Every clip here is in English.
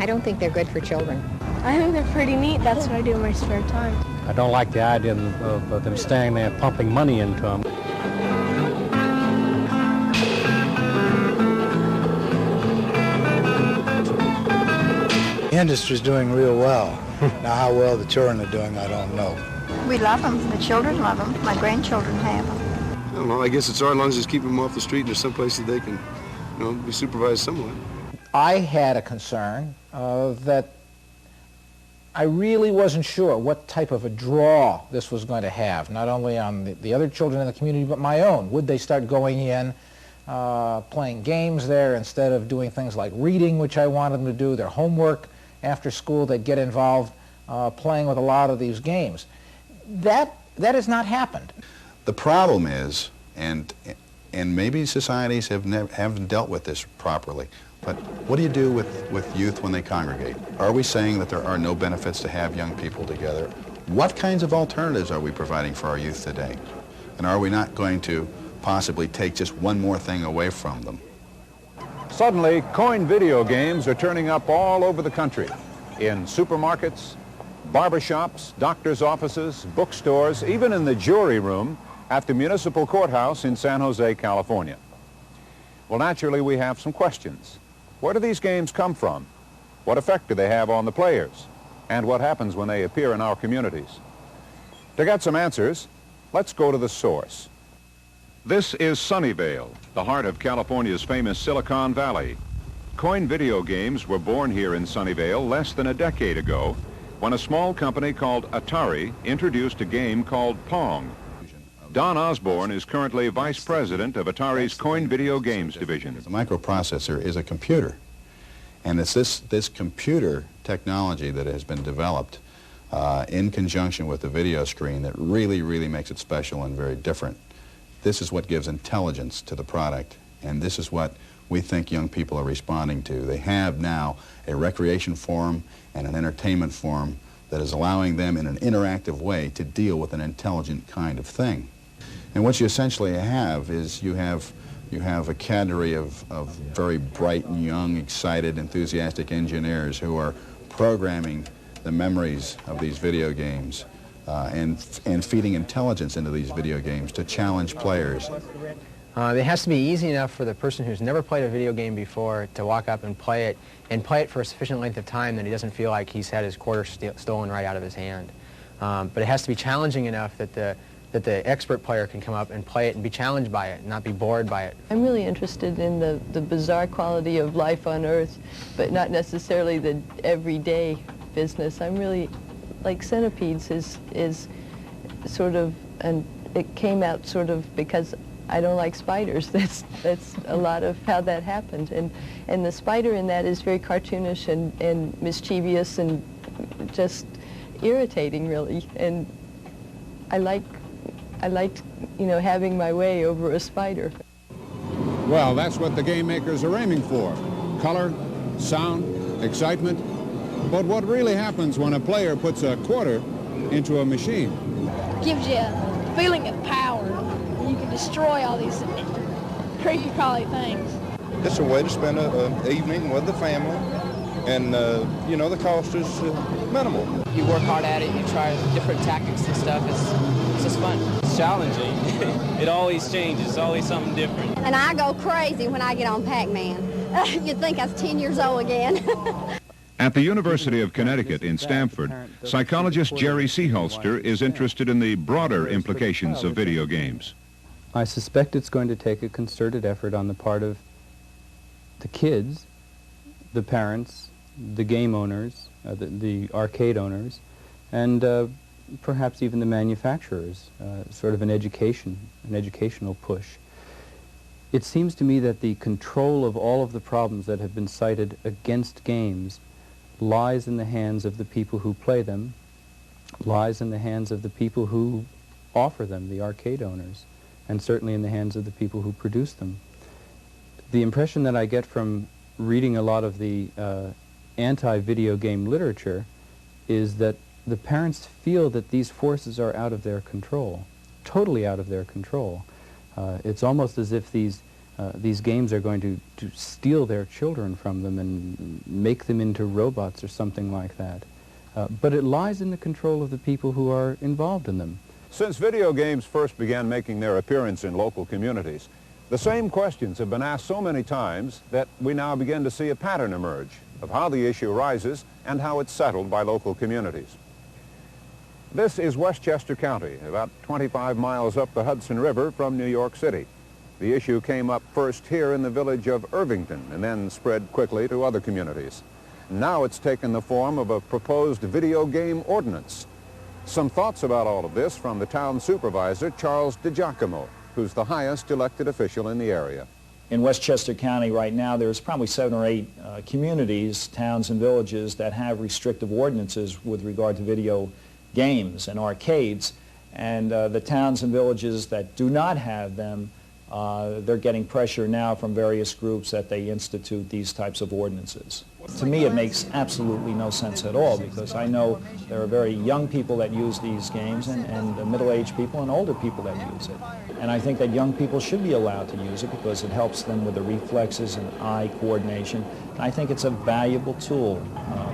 don't think they're good for children. I think they're pretty neat. That's what I do in my spare time. I don't like the idea of them staying there pumping money into them. The industry's doing real well. Now how well the children are doing, I don't know. We love them. The children love them. My grandchildren have them. I don't know. I guess it's our lungs just keep them off the street and there's some places they can, be supervised somewhat. I had a concern that I really wasn't sure what type of a draw this was going to have, not only on the other children in the community, but my own. Would they start going in, playing games there instead of doing things like reading, which I wanted them to do, their homework after school? They'd get involved playing with a lot of these games. That has not happened. The problem is, and maybe societies haven't dealt with this properly, but what do you do with youth when they congregate? Are we saying that there are no benefits to have young people together? What kinds of alternatives are we providing for our youth today? And are we not going to possibly take just one more thing away from them? Suddenly, coin video games are turning up all over the country, in supermarkets, barbershops, doctors' offices, bookstores, even in the jury room at the municipal courthouse in San Jose, California. Well, naturally, we have some questions. Where do these games come from? What effect do they have on the players? And what happens when they appear in our communities? To get some answers, let's go to the source. This is Sunnyvale, the heart of California's famous Silicon Valley. Coin video games were born here in Sunnyvale less than a decade ago when a small company called Atari introduced a game called Pong. Don Osborne is currently vice president of Atari's Coin Video Games division. The microprocessor is a computer, and it's this computer technology that has been developed in conjunction with the video screen that really makes it special and very different. This is what gives intelligence to the product, and this is what we think young people are responding to. They have now a recreation forum and an entertainment forum that is allowing them in an interactive way to deal with an intelligent kind of thing. And what you essentially have is you have a cadre of very bright, young, excited, enthusiastic engineers who are programming the memories of these video games and feeding intelligence into these video games to challenge players. It has to be easy enough for the person who's never played a video game before to walk up and play it for a sufficient length of time that he doesn't feel like he's had his quarter stolen right out of his hand. But it has to be challenging enough that the expert player can come up and play it and be challenged by it and not be bored by it. I'm really interested in the bizarre quality of life on Earth, but not necessarily the everyday business. I'm really, like Centipedes is sort of, and it came out sort of because I don't like spiders. That's a lot of how that happened. And the spider in that is very cartoonish and mischievous and just irritating, really. And I liked, having my way over a spider. Well, that's what the game makers are aiming for. Color, sound, excitement. But what really happens when a player puts a quarter into a machine? Gives you a feeling of power. You can destroy all these creepy crawly things. It's a way to spend an evening with the family, and the cost is minimal. You work hard at it, you try different tactics and stuff. It's just fun. It's challenging. It always changes. It's always something different. And I go crazy when I get on Pac-Man. You'd think I was 10 years old again. At the University of Connecticut in Stamford, psychologist Jerry Seeholster is interested in the broader implications of video games. I suspect it's going to take a concerted effort on the part of the kids, the parents, the game owners, the arcade owners, and perhaps even the manufacturers, sort of an educational push. It seems to me that the control of all of the problems that have been cited against games lies in the hands of the people who play them, lies in the hands of the people who offer them, the arcade owners, and certainly in the hands of the people who produce them. The impression that I get from reading a lot of the anti-video game literature is that the parents feel that these forces are out of their control, totally out of their control. It's almost as if these these games are going to steal their children from them and make them into robots or something like that. But it lies in the control of the people who are involved in them. Since video games first began making their appearance in local communities, the same questions have been asked so many times that we now begin to see a pattern emerge of how the issue rises and how it's settled by local communities. This is Westchester County, about 25 miles up the Hudson River from New York City. The issue came up first here in the village of Irvington and then spread quickly to other communities. Now it's taken the form of a proposed video game ordinance. Some thoughts about all of this from the town supervisor, Charles DiGiacomo, who's the highest elected official in the area. In Westchester County right now, there's probably 7 or 8 communities, towns and villages that have restrictive ordinances with regard to video games and arcades. And the towns and villages that do not have them, they're getting pressure now from various groups that they institute these types of ordinances. To me, it makes absolutely no sense at all, because I know there are very young people that use these games and middle-aged people and older people that use it. And I think that young people should be allowed to use it because it helps them with the reflexes and eye coordination. And I think it's a valuable tool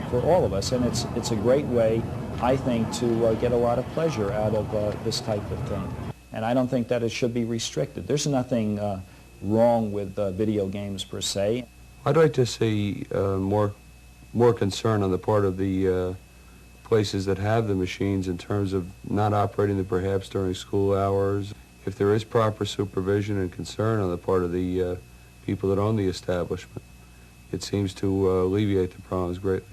for all of us, and it's a great way, I think, to get a lot of pleasure out of this type of thing. And I don't think that it should be restricted. There's nothing wrong with video games per se. I'd like to see more concern on the part of the places that have the machines in terms of not operating them perhaps during school hours. If there is proper supervision and concern on the part of the people that own the establishment, it seems to alleviate the problems greatly.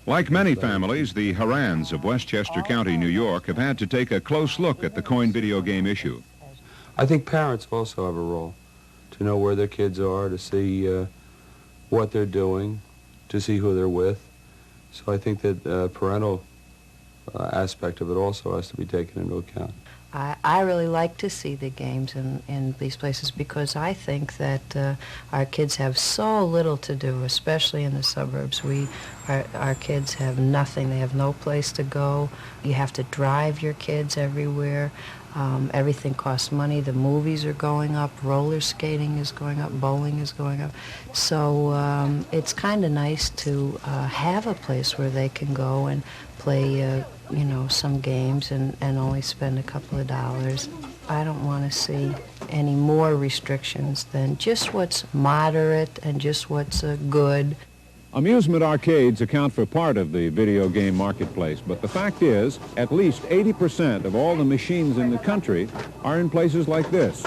Like many families, the Harans of Westchester County, New York, have had to take a close look at the coin video game issue. I think parents also have a role to know where their kids are, to see what they're doing, to see who they're with. So I think that parental aspect of it also has to be taken into account. I really like to see the games in these places because I think that our kids have so little to do, especially in the suburbs. Our kids have nothing. They have no place to go. You have to drive your kids everywhere. Everything costs money. The movies are going up. Roller skating is going up. Bowling is going up. So it's kind of nice to have a place where they can go and play you know, some games and only spend a couple of dollars. I don't want to see any more restrictions than just what's moderate and just what's good. Amusement arcades account for part of the video game marketplace, but the fact is, at least 80% of all the machines in the country are in places like this.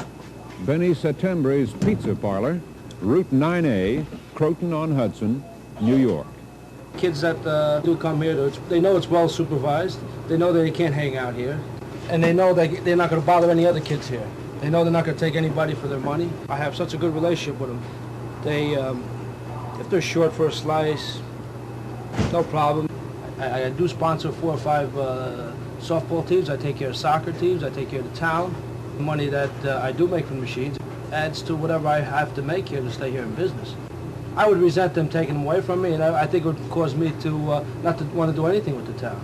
Benny Settembre's Pizza Parlor, Route 9A, Croton-on-Hudson, New York. Kids that do come here, they know it's well supervised. They know that they can't hang out here. And they know that they're not going to bother any other kids here. They know they're not going to take anybody for their money. I have such a good relationship with them. They, if they're short for a slice, no problem. I do sponsor 4 or 5 softball teams. I take care of soccer teams. I take care of the town. The money that I do make from the machines adds to whatever I have to make here to stay here in business. I would resent them taking them away from me, and I think it would cause me to not to want to do anything with the town.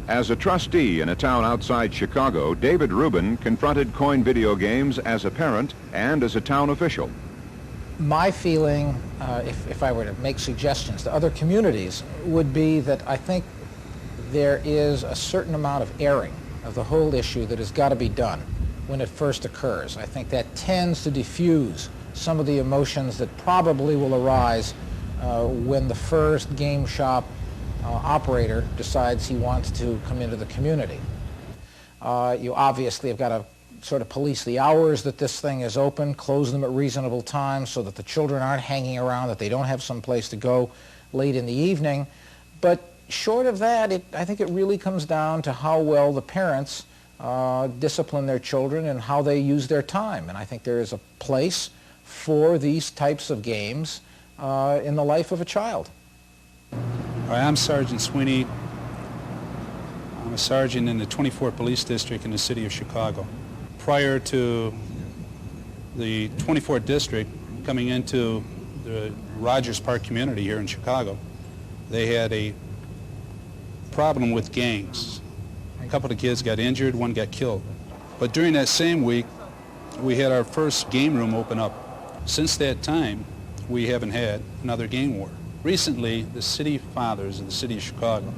As a trustee in a town outside Chicago, David Rubin confronted coin video games as a parent and as a town official. My feeling, if I were to make suggestions to other communities, would be that I think there is a certain amount of airing of the whole issue that has got to be done when it first occurs. I think that tends to diffuse some of the emotions that probably will arise when the first game shop operator decides he wants to come into the community. You obviously have got to sort of police the hours that this thing is open, close them at reasonable times so that the children aren't hanging around, that they don't have some place to go late in the evening. But short of that, I think it really comes down to how well the parents discipline their children and how they use their time. And I think there is a place for these types of games in the life of a child. Hi, I'm Sergeant Sweeney. I'm a sergeant in the 24th Police District in the city of Chicago. Prior to the 24th District coming into the Rogers Park community here in Chicago, they had a problem with gangs. A couple of kids got injured, one got killed. But during that same week, we had our first game room open up Since that time, we haven't had another game war. Recently, the city fathers of the city of Chicago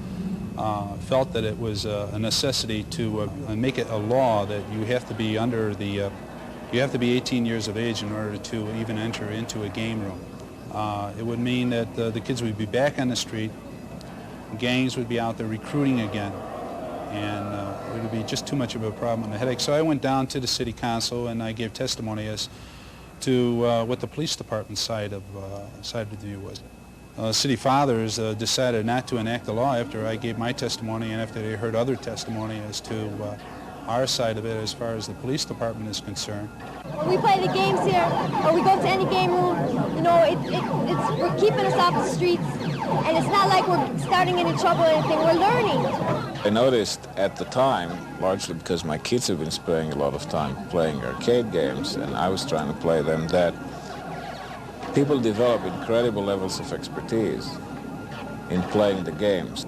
felt that it was a necessity to make it a law that you have to be under the, you have to be 18 years of age in order to even enter into a game room. It would mean that the kids would be back on the street, gangs would be out there recruiting again, and it would be just too much of a problem and a headache. So I went down to the city council and I gave testimony as to what the police department's side of the view was. City fathers decided not to enact the law after I gave my testimony and after they heard other testimony as to our side of it as far as the police department is concerned. When we play the games here, or we go to any game room, you know, we're keeping us off the streets, and it's not like we're starting any trouble or anything, we're learning. I noticed at the time, largely because my kids have been spending a lot of time playing arcade games, and I was trying to play them, that people develop incredible levels of expertise in playing the games.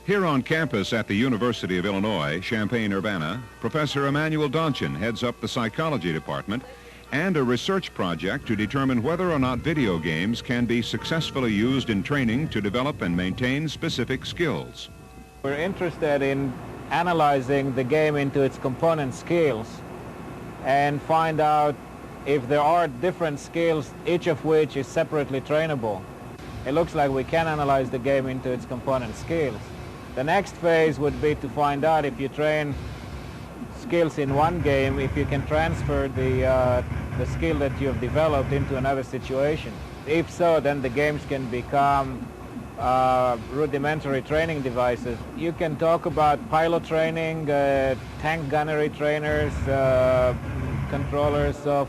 Here on campus at the University of Illinois, Champaign-Urbana, Professor Emmanuel Donchin heads up the psychology department and a research project to determine whether or not video games can be successfully used in training to develop and maintain specific skills. We're interested in analyzing the game into its component skills and find out if there are different skills, each of which is separately trainable. It looks like we can analyze the game into its component skills. The next phase would be to find out if you train skills in one game, if you can transfer the skill that you have developed into another situation. If so, then the games can become rudimentary training devices. You can talk about pilot training, tank gunnery trainers, controllers of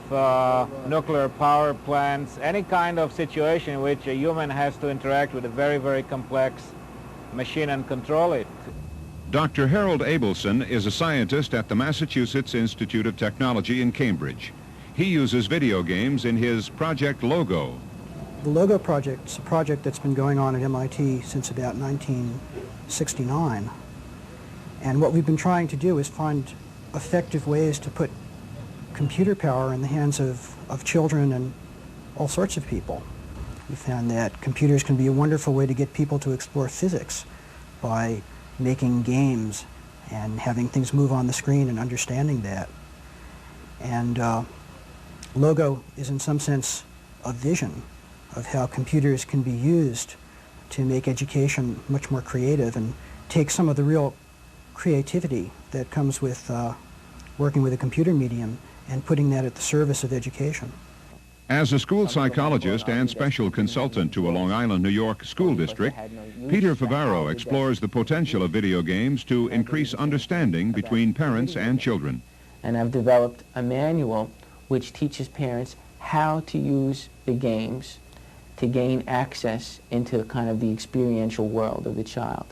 nuclear power plants, any kind of situation in which a human has to interact with a very, very complex machine and control it. Dr. Harold Abelson is a scientist at the Massachusetts Institute of Technology in Cambridge. He uses video games in his Project Logo. The Logo project is a project that's been going on at MIT since about 1969. And what we've been trying to do is find effective ways to put computer power in the hands of children and all sorts of people. We found that computers can be a wonderful way to get people to explore physics by making games and having things move on the screen and understanding that. And Logo is in some sense a vision of how computers can be used to make education much more creative and take some of the real creativity that comes with working with a computer medium and putting that at the service of education. As a school psychologist and special consultant to a Long Island, New York school district, Peter Favaro explores the potential of video games to increase understanding between parents and children. And I've developed a manual which teaches parents how to use the games to gain access into kind of the experiential world of the child.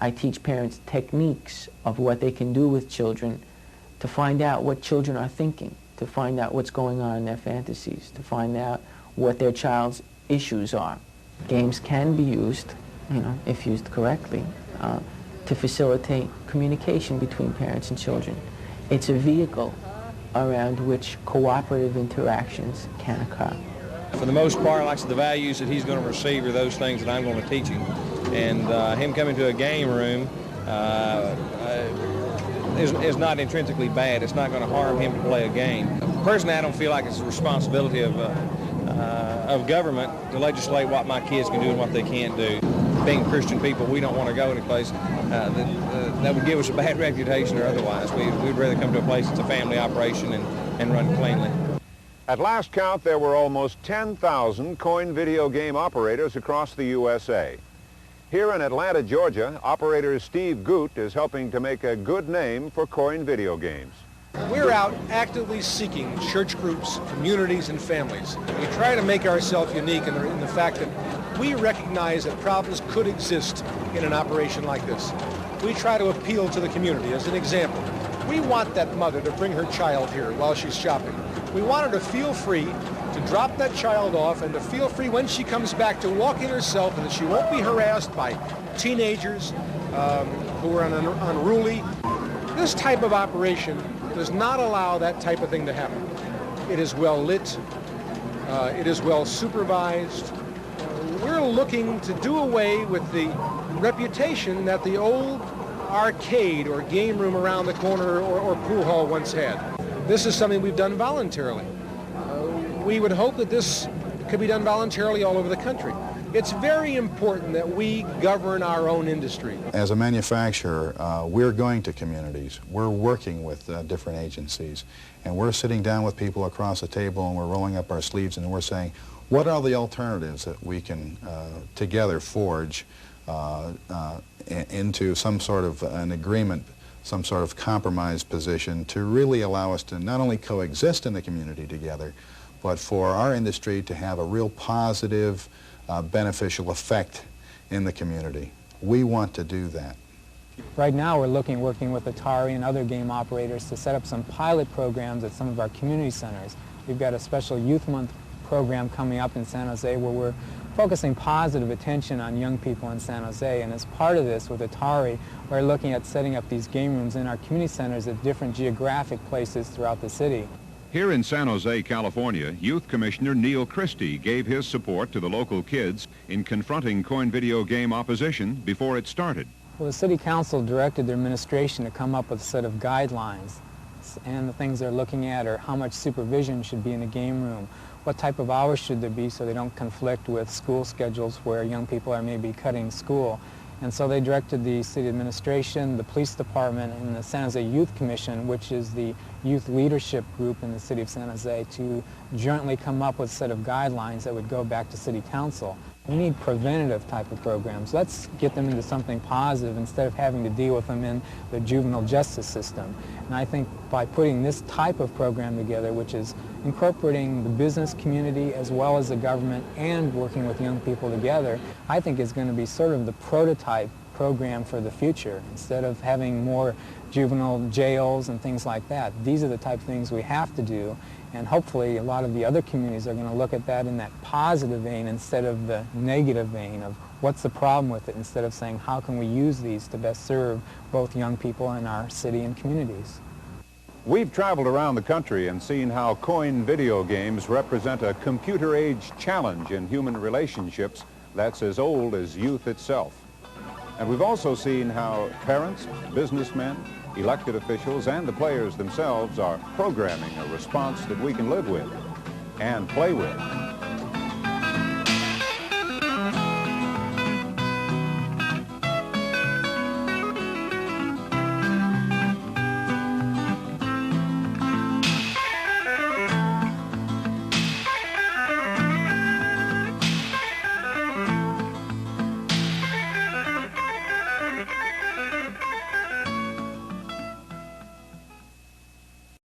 I teach parents techniques of what they can do with children to find out what children are thinking, to find out what's going on in their fantasies, to find out what their child's issues are. Games can be used, if used correctly, to facilitate communication between parents and children. It's a vehicle around which cooperative interactions can occur. For the most part, like the values that he's going to receive are those things that I'm going to teach him. And him coming to a game room is not intrinsically bad. It's not going to harm him to play a game. Personally, I don't feel like it's the responsibility of government to legislate what my kids can do and what they can't do. Being Christian people, we don't want to go any place that would give us a bad reputation or otherwise. We'd rather come to a place that's a family operation and run cleanly. At last count, there were almost 10,000 coin video game operators across the USA. Here in Atlanta, Georgia, operator Steve Goot is helping to make a good name for coin video games. We're out actively seeking church groups, communities, and families. We try to make ourselves unique in the fact that we recognize that problems could exist in an operation like this. We try to appeal to the community. As an example, we want that mother to bring her child here while she's shopping. We want her to feel free to drop that child off and to feel free when she comes back to walk in herself and that she won't be harassed by teenagers who are unruly. This type of operation does not allow that type of thing to happen. It is well lit. It is well supervised. We're looking to do away with the reputation that the old arcade or game room around the corner or pool hall once had. This is something we've done voluntarily. We would hope that this could be done voluntarily all over the country. It's very important that we govern our own industry. As a manufacturer, we're going to communities. We're working with different agencies, and we're sitting down with people across the table, and we're rolling up our sleeves, and we're saying, what are the alternatives that we can together forge into some sort of an agreement, some sort of compromise position to really allow us to not only coexist in the community together, but for our industry to have a real positive, beneficial effect in the community. We want to do that. Right now we're working with Atari and other game operators to set up some pilot programs at some of our community centers. We've got a special Youth Month program coming up in San Jose where we're focusing positive attention on young people in San Jose, and as part of this with Atari we're looking at setting up these game rooms in our community centers at different geographic places throughout the city. Here in San Jose, California, Youth Commissioner Neil Christie gave his support to the local kids in confronting coin video game opposition before it started. Well, the City Council directed their administration to come up with a set of guidelines, and the things they're looking at are how much supervision should be in the game room, what type of hours should there be so they don't conflict with school schedules where young people are maybe cutting school. And so they directed the city administration, the police department, and the San Jose Youth Commission, which is the youth leadership group in the city of San Jose, to jointly come up with a set of guidelines that would go back to city council. We need preventative type of programs. Let's get them into something positive instead of having to deal with them in the juvenile justice system. And I think by putting this type of program together, which is incorporating the business community as well as the government and working with young people together, I think is going to be sort of the prototype program for the future. Instead of having more juvenile jails and things like that, these are the type of things we have to do, and hopefully a lot of the other communities are going to look at that in that positive vein instead of the negative vein of what's the problem with it, instead of saying how can we use these to best serve both young people in our city and communities. We've traveled around the country and seen how coin video games represent a computer-age challenge in human relationships that's as old as youth itself. And we've also seen how parents, businessmen, elected officials, and the players themselves are programming a response that we can live with and play with.